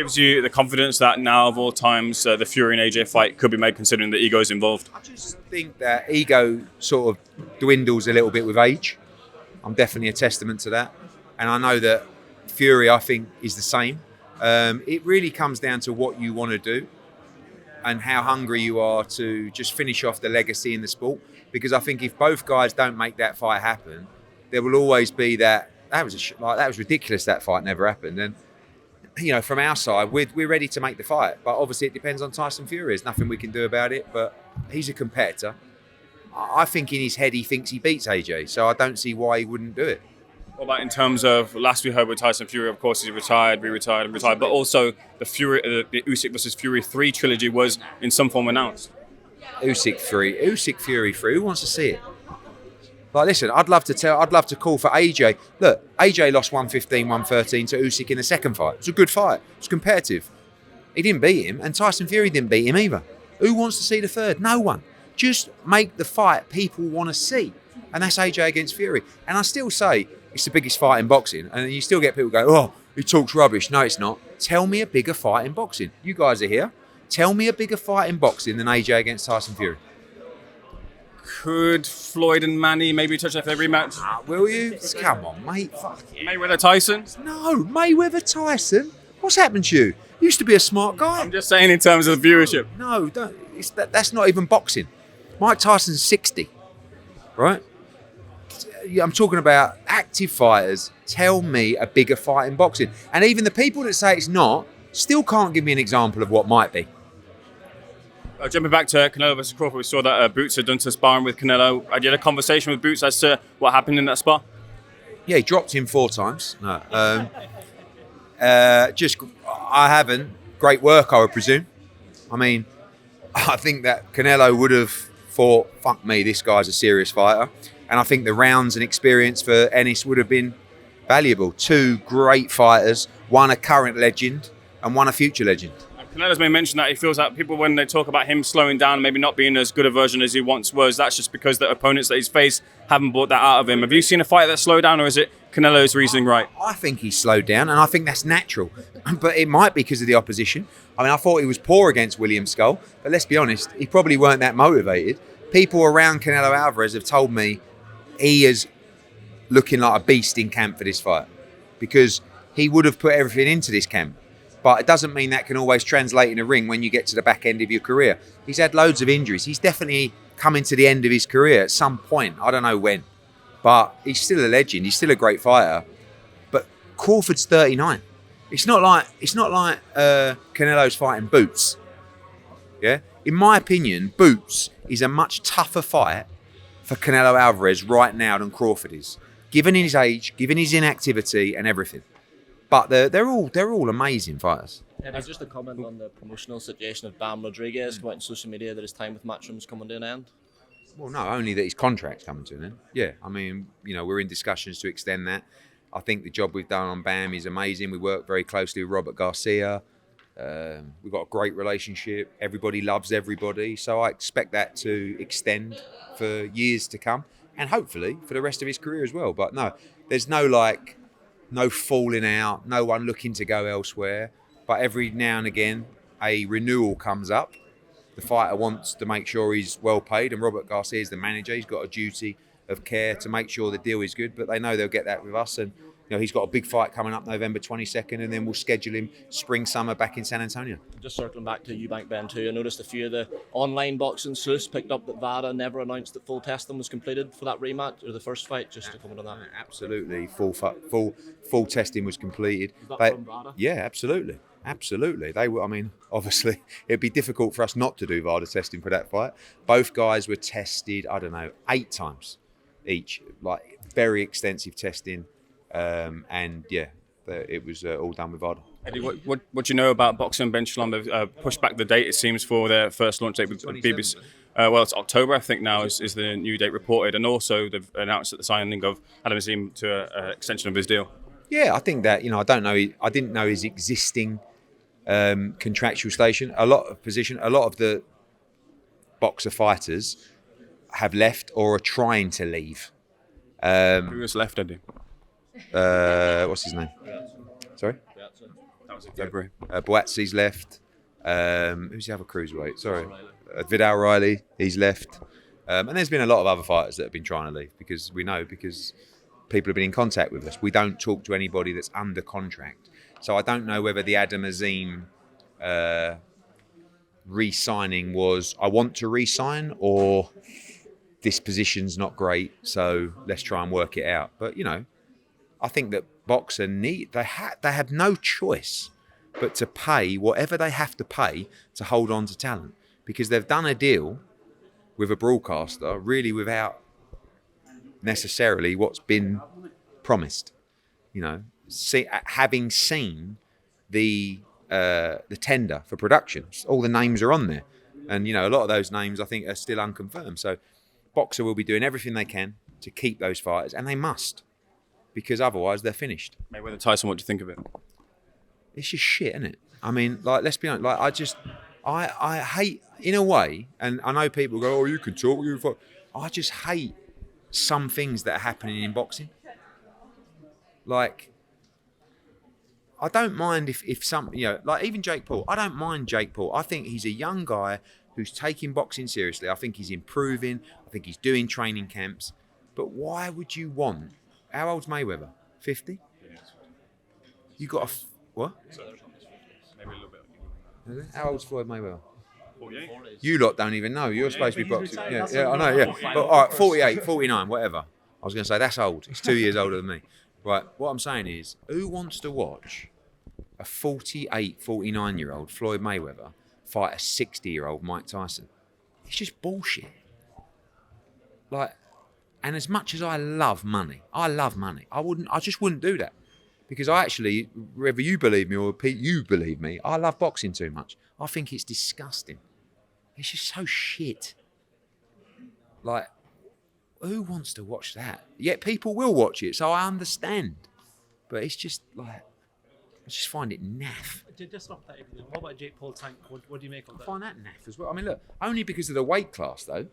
gives you the confidence that now of all times the Fury and AJ fight could be made considering the ego is involved? I just think that ego sort of dwindles a little bit with age. I'm definitely a testament to that. And I know that Fury, I think, is the same. It really comes down to what you want to do and how hungry you are to just finish off the legacy in the sport. Because I think if both guys don't make that fight happen, there will always be that was ridiculous, that fight never happened. And you know, from our side, we're ready to make the fight. But obviously it depends on Tyson Fury. There's nothing we can do about it, but he's a competitor. I think in his head he thinks he beats AJ, so I don't see why he wouldn't do it. What about in terms of, last we heard with Tyson Fury, of course, he retired, re-retired and retired, but also the Usyk versus Fury 3 trilogy was in some form announced. Usyk Fury 3, who wants to see it? Like, listen, I'd love to call for AJ. Look, AJ lost 115, 113 to Usyk in the second fight. It was a good fight. It was competitive. He didn't beat him, and Tyson Fury didn't beat him either. Who wants to see the third? No one. Just make the fight people want to see. And that's AJ against Fury. And I still say it's the biggest fight in boxing. And you still get people go, oh, he talks rubbish. No, it's not. Tell me a bigger fight in boxing. You guys are here. Tell me a bigger fight in boxing than AJ against Tyson Fury. Could Floyd and Manny maybe touch that for their rematch? Will you? Come on, mate. Fuck it. Mayweather Tyson? No, Mayweather Tyson? What's happened to you? You used to be a smart guy. I'm just saying in terms of viewership. No, don't. That's not even boxing. Mike Tyson's 60, right? I'm talking about active fighters. Tell me a bigger fight in boxing. And even the people that say it's not still can't give me an example of what might be. Jumping back to Canelo versus Crawford, we saw that Boots had done some sparring with Canelo. Had you had a conversation with Boots as to what happened in that spar? Yeah, he dropped him 4 times. No, I haven't. Great work, I would presume. I mean, I think that Canelo would have thought, fuck me, this guy's a serious fighter. And I think the rounds and experience for Ennis would have been valuable. 2 great fighters, one a current legend and one a future legend. Canelo's may mention that he feels that people, when they talk about him slowing down and maybe not being as good a version as he once was, that's just because the opponents that he's faced haven't brought that out of him. Have you seen a fight that slowed down, or is it Canelo's reasoning right? I think he's slowed down, and I think that's natural. But it might be because of the opposition. I mean, I thought he was poor against William Skull, but let's be honest, he probably weren't that motivated. People around Canelo Alvarez have told me he is looking like a beast in camp for this fight, because he would have put everything into this camp. But it doesn't mean that can always translate in a ring when you get to the back end of your career. He's had loads of injuries. He's definitely coming to the end of his career at some point. I don't know when. But he's still a legend. He's still a great fighter. But Crawford's 39. It's not like Canelo's fighting Boots. Yeah? In my opinion, Boots is a much tougher fight for Canelo Alvarez right now than Crawford is. Given his age, given his inactivity and everything. But they're all amazing fighters. And just a comment on the promotional situation of Bam Rodriguez going out on social media that his time with Matchroom's coming to an end. Well, no, only that his contract's coming to an end. Yeah, I mean, you know, we're in discussions to extend that. I think the job we've done on Bam is amazing. We work very closely with Robert Garcia. We've got a great relationship. Everybody loves everybody. So I expect that to extend for years to come, and hopefully for the rest of his career as well. But no, there's no falling out, no one looking to go elsewhere. But every now and again, a renewal comes up. The fighter wants to make sure he's well paid, and Robert Garcia is the manager. He's got a duty of care to make sure the deal is good, but they know they'll get that with us. And you know, he's got a big fight coming up November 22nd, and then we'll schedule him spring, summer back in San Antonio. Just circling back to Eubank Ben too, I noticed a few of the online boxing sleuths picked up that VADA never announced that full testing was completed for that rematch, or the first fight, just to comment on that. Absolutely, full testing was completed. Was that from VADA? Yeah, absolutely. They were. I mean, obviously, it'd be difficult for us not to do VADA testing for that fight. Both guys were tested, 8 times each, like very extensive testing. And yeah, it was all done with VADA. Eddie, what do you know about Boxing Bench Shalom? They've pushed back the date, it seems, for their first launch date with BBC. Well, it's October, I think now is the new date reported, and also they've announced that the signing of Adam Azim to an extension of his deal. Yeah, I think that, I don't know. I didn't know his existing contractual station. A lot of the boxer fighters have left or are trying to leave. Who has left, Eddie? What's his name? Sorry? That was in February. Boatsie's left. Who's the other cruiserweight? Sorry. Vidal Riley, he's left. And there's been a lot of other fighters that have been trying to leave because people have been in contact with us. We don't talk to anybody that's under contract. So I don't know whether the Adam Azim re-signing was, I want to re-sign, or this position's not great, so let's try and work it out. But, I think that boxer they have no choice but to pay whatever they have to pay to hold on to talent, because they've done a deal with a broadcaster really without necessarily what's been promised. Having seen the tender for production, all the names are on there, and a lot of those names I think are still unconfirmed. So boxer will be doing everything they can to keep those fighters, and they must, because otherwise they're finished. Mayweather Tyson, what do you think of it? It's just shit, isn't it? I mean, let's be honest. I hate, in a way, and I know people go, "Oh, you can talk, you fuck." I just hate some things that are happening in boxing. I don't mind if some, even Jake Paul. I don't mind Jake Paul. I think he's a young guy who's taking boxing seriously. I think he's improving. I think he's doing training camps. But why would you want? How old's Mayweather? 50? You got what? Maybe a little bit. How old's Floyd Mayweather? 48. You lot don't even know. You're supposed to be boxing. Yeah, I know, yeah. But all right, 48, 49, whatever. I was going to say, that's old. He's 2 years older than me. Right, what I'm saying is, who wants to watch a 48, 49-year-old Floyd Mayweather fight a 60-year-old Mike Tyson? It's just bullshit. And as much as I love money, I just wouldn't do that. Because I actually, whether you believe me or Pete, you believe me, I love boxing too much. I think it's disgusting. It's just so shit. Who wants to watch that? Yet people will watch it, so I understand. But it's just I just find it naff. Just off that, what about Jake Paul Tank? What do you make of that? I find that naff as well. I mean, look, only because of the weight class, though.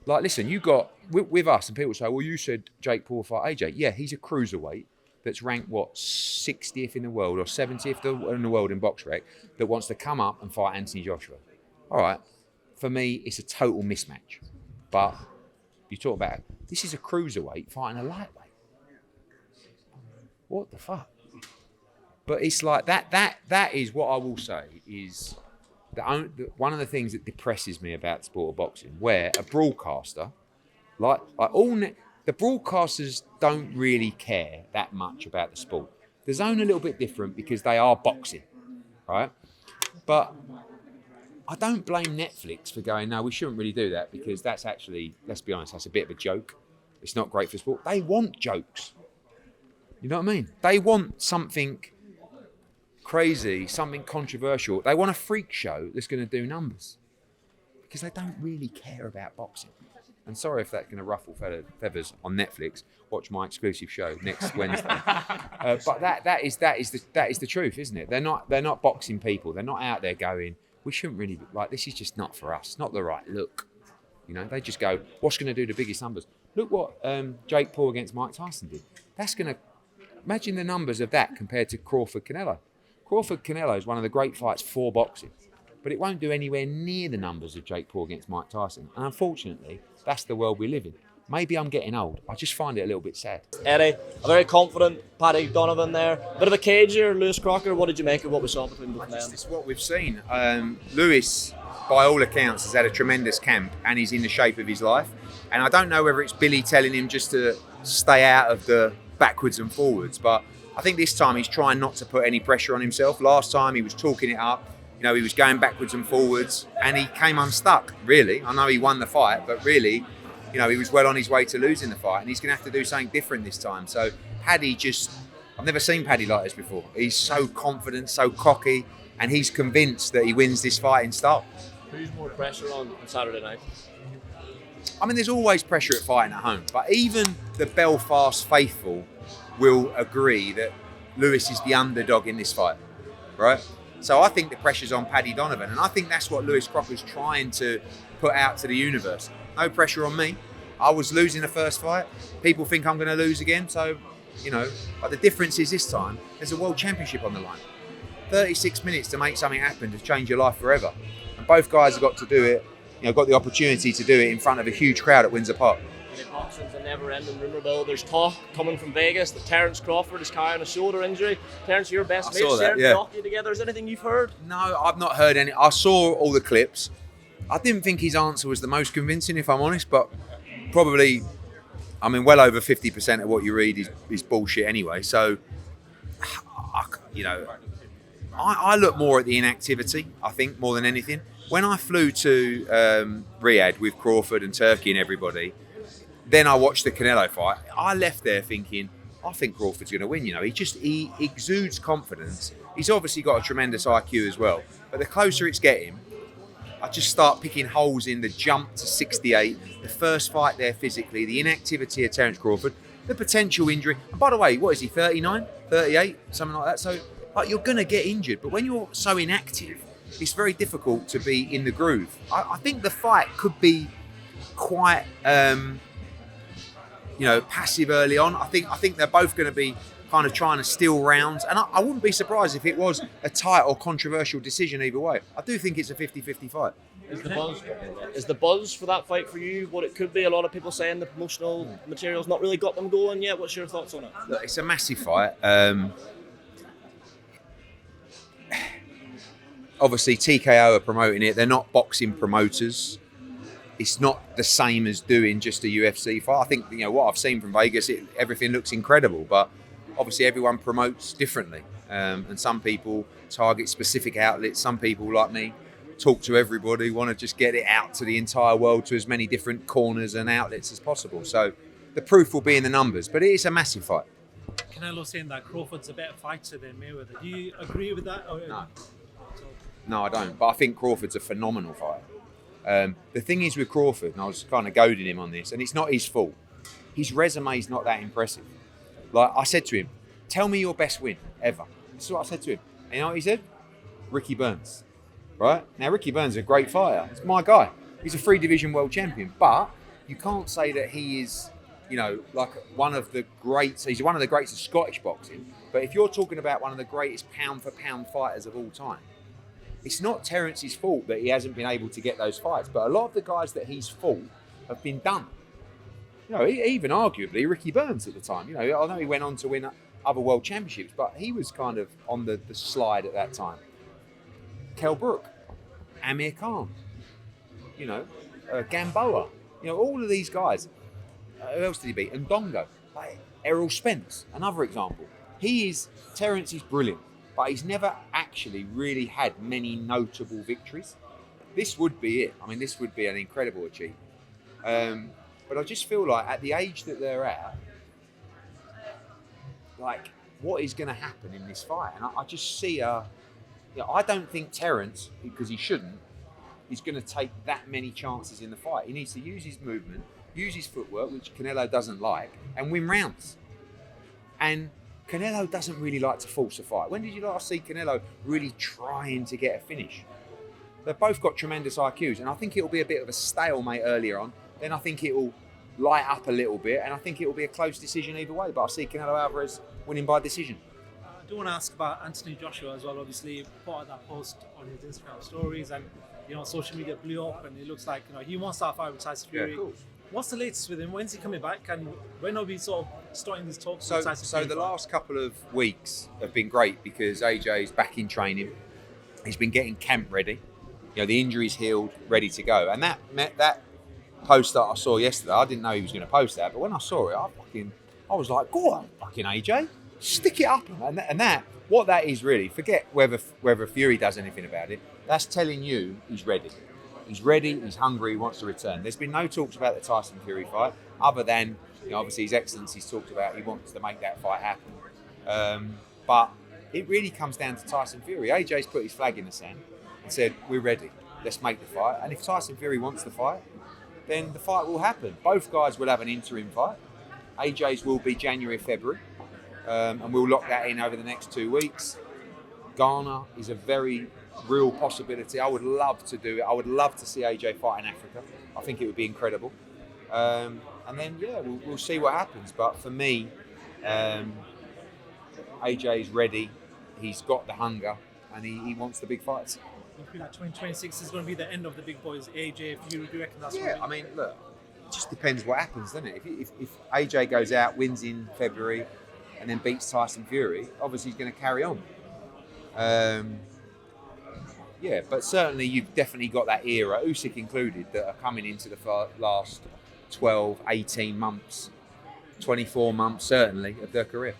Listen, you got, with us, and people say, well, you said Jake Paul fight AJ. Yeah, he's a cruiserweight that's ranked, 60th in the world or 70th in the world in BoxRec, that wants to come up and fight Anthony Joshua. All right, for me, it's a total mismatch. But you talk about, this is a cruiserweight fighting a lightweight. What the fuck? But it's that is what I will say is one of the things that depresses me about the sport of boxing, where a broadcaster, the broadcasters don't really care that much about the sport. The Zone a little bit different because they are boxing, right? But I don't blame Netflix for going, no, we shouldn't really do that, because that's actually, let's be honest, that's a bit of a joke. It's not great for sport. They want jokes. You know what I mean? They want something crazy, something controversial. They want a freak show that's going to do numbers, because they don't really care about boxing. And sorry if that's going to ruffle feathers on Netflix. Watch my exclusive show next Wednesday. But that is the truth, isn't it? They're not boxing people. They're not out there going, we shouldn't really, this is just not for us. Not the right look. They just go, what's going to do the biggest numbers? Look what Jake Paul against Mike Tyson did. That's going to, imagine the numbers of that compared to Crawford-Canelo. Crawford-Canelo is one of the great fights for boxing, but it won't do anywhere near the numbers of Jake Paul against Mike Tyson. And unfortunately, that's the world we live in. Maybe I'm getting old. I just find it a little bit sad. Eddie, a very confident Paddy Donovan there. Bit of a cager, Lewis Crocker. What did you make of what we saw between both men? It's what we've seen. Lewis, by all accounts, has had a tremendous camp and he's in the shape of his life. And I don't know whether it's Billy telling him just to stay out of the backwards and forwards, but I think this time he's trying not to put any pressure on himself. Last time he was talking it up. He was going backwards and forwards and he came unstuck, really. I know he won the fight, but really, he was well on his way to losing the fight, and he's going to have to do something different this time. So Paddy I've never seen Paddy like this before. He's so confident, so cocky, and he's convinced that he wins this fight in style. Who's more pressure on Saturday night? I mean, there's always pressure at fighting at home, but even the Belfast faithful will agree that Lewis is the underdog in this fight, right? So I think the pressure's on Paddy Donovan, and I think that's what Lewis Crocker's trying to put out to the universe. No pressure on me. I was losing the first fight. People think I'm going to lose again, so, but the difference is this time, there's a world championship on the line. 36 minutes to make something happen, to change your life forever. And both guys have got to do it, got the opportunity to do it in front of a huge crowd at Windsor Park. Boxing's a never-ending rumour mill. There's talk coming from Vegas that Terence Crawford is carrying a shoulder injury. Terence, your best mate, sharing hockey together. Is anything you've heard? No, I've not heard any. I saw all the clips. I didn't think his answer was the most convincing, if I'm honest, but probably, well over 50% of what you read is bullshit anyway. So, I look more at the inactivity, I think, more than anything. When I flew to Riyadh with Crawford and Turkey and everybody, then I watched the Canelo fight. I left there thinking, I think Crawford's going to win. He exudes confidence. He's obviously got a tremendous IQ as well. But the closer it's getting, I just start picking holes in the jump to 68, the first fight there physically, the inactivity of Terence Crawford, the potential injury. And by the way, what is he, 39, 38, something like that? So you're going to get injured. But when you're so inactive, it's very difficult to be in the groove. I think the fight could be quite... passive early on. I think they're both going to be kind of trying to steal rounds, and I wouldn't be surprised if it was a tight or controversial decision either way. I do think it's a 50-50 fight. Is the buzz for that fight for you what it could be? A lot of people saying the promotional material's not really got them going yet. What's your thoughts on it? Look, it's a massive fight. Obviously, TKO are promoting it. They're not boxing promoters. It's not the same as doing just a UFC fight. I think, what I've seen from Vegas, everything looks incredible, but obviously everyone promotes differently. And some people target specific outlets. Some people, like me, talk to everybody, want to just get it out to the entire world, to as many different corners and outlets as possible. So the proof will be in the numbers, but it is a massive fight. Canelo saying that Crawford's a better fighter than Mayweather. Do you agree with that? No, I don't. But I think Crawford's a phenomenal fighter. The thing is with Crawford, and I was kind of goading him on this, and it's not his fault. His resume's not that impressive. Like I said to him, tell me your best win ever. This is what I said to him. And you know what he said? Ricky Burns. Right? Now, Ricky Burns is a great fighter. It's my guy. He's a 3-division world champion. But you can't say that he is, like one of the greats. He's one of the greats of Scottish boxing. But if you're talking about one of the greatest pound-for-pound fighters of all time, it's not Terence's fault that he hasn't been able to get those fights, but a lot of the guys that he's fought have been done. Even arguably Ricky Burns at the time. I know he went on to win other world championships, but he was kind of on the slide at that time. Kell Brook, Amir Khan, Gamboa, all of these guys. Who else did he beat? Ndongo, Errol Spence, another example. Terence is brilliant, but he's never actually really had many notable victories. This would be it. This would be an incredible achievement. But I just feel like at the age that they're at, what is going to happen in this fight? And I just see I don't think Terence, because he shouldn't, is going to take that many chances in the fight. He needs to use his movement, use his footwork, which Canelo doesn't like, and win rounds. And Canelo doesn't really like to force a fight. When did you last see Canelo really trying to get a finish? They've both got tremendous IQs, and I think it'll be a bit of a stalemate earlier on. Then I think it will light up a little bit, and I think it will be a close decision either way. But I see Canelo Alvarez winning by decision. I do want to ask about Anthony Joshua as well. Obviously, he put out that post on his Instagram stories, and social media blew up, and it looks like he wants that fight with Tyson Fury. Yeah, of course. What's the latest with him? When's he coming back? And when are we sort of starting these talks with Tyson So Fury? the last couple of weeks have been great because AJ's back in training. He's been getting camp ready. The injury's healed, ready to go. And that post that I saw yesterday, I didn't know he was going to post that, but when I saw it, I was like, go on, fucking AJ, stick it up. And that, what that is really, forget whether Fury does anything about it, that's telling you he's ready. He's ready, he's hungry, he wants to return. There's been no talks about the Tyson Fury fight, other than, obviously His Excellency's talked about he wants to make that fight happen. But it really comes down to Tyson Fury. AJ's put his flag in the sand and said, we're ready, let's make the fight. And if Tyson Fury wants the fight, then the fight will happen. Both guys will have an interim fight. AJ's will be January, February, and we'll lock that in over the next 2 weeks. Ghana is a very real possibility. I would love to do it. I would love to see AJ fight in Africa. I think it would be incredible. And then, we'll see what happens. But for me, AJ's ready. He's got the hunger. and he wants the big fights. You feel like 2026 is going to be the end of the big boys, AJ, if you do reckon that's Yeah, I mean, look, it just depends what happens, doesn't it? If AJ goes out, wins in February, and then beats Tyson Fury, obviously he's going to carry on. Yeah, but certainly you've definitely got that era, Usyk included, that are coming into the last 12, 18 months, 24 months certainly of their career.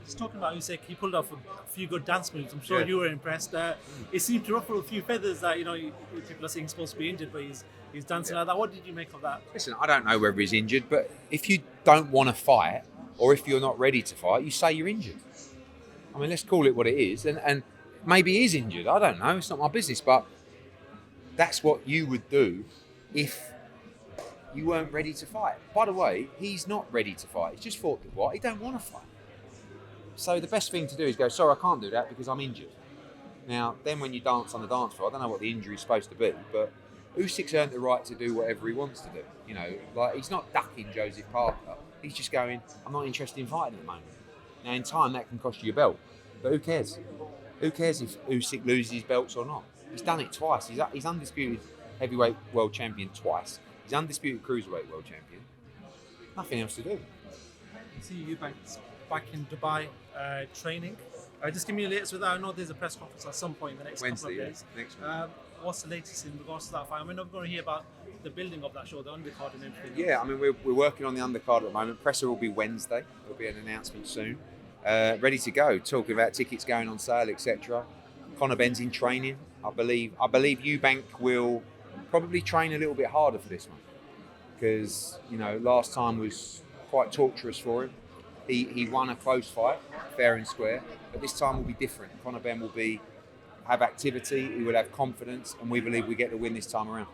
Just talking about Usyk, he pulled off a few good dance moves. I'm sure Yeah. you were impressed. It seemed to ruffle a few feathers that, people are saying he's supposed to be injured, but he's dancing like that. What did you make of that? Listen, I don't know whether he's injured, but if you don't want to fight, or if you're not ready to fight, you say you're injured. I mean, let's call it what it is, and maybe he is injured. I don't know. It's not my business, but that's what you would do if you weren't ready to fight. By the way, he's not ready to fight. He's just thought that what? He don't want to fight. So the best thing to do is go, sorry, I can't do that because I'm injured. Now, then when you dance on the dance floor, I don't know what the injury is supposed to be, but Usyk's earned the right to do whatever he wants to do. Like he's not ducking Joseph Parker. He's just going, I'm not interested in fighting at the moment. Now, in time, that can cost you your belt. But who cares? Who cares if Usyk loses his belts or not? He's done it twice. He's undisputed heavyweight world champion twice. He's undisputed cruiserweight world champion. Nothing else to do. See you back in Dubai training. Just give me the latest with that. I know there's a press conference at some point in the next couple of days. Next week. What's the latest in regards to that fight? I mean, I'm going to hear about the building of that show, the undercard and everything. Yeah, I mean, we're working on the undercard at the moment. Presser will be Wednesday. There'll be an announcement soon. Ready to go. Talking about tickets going on sale, etc. Conor Benn's in training. I believe Eubank will probably train a little bit harder for this one because last time was quite torturous for him. He won a close fight, fair and square, but this time will be different. Conor Benn will have activity, he will have confidence, and we believe we get the win this time around.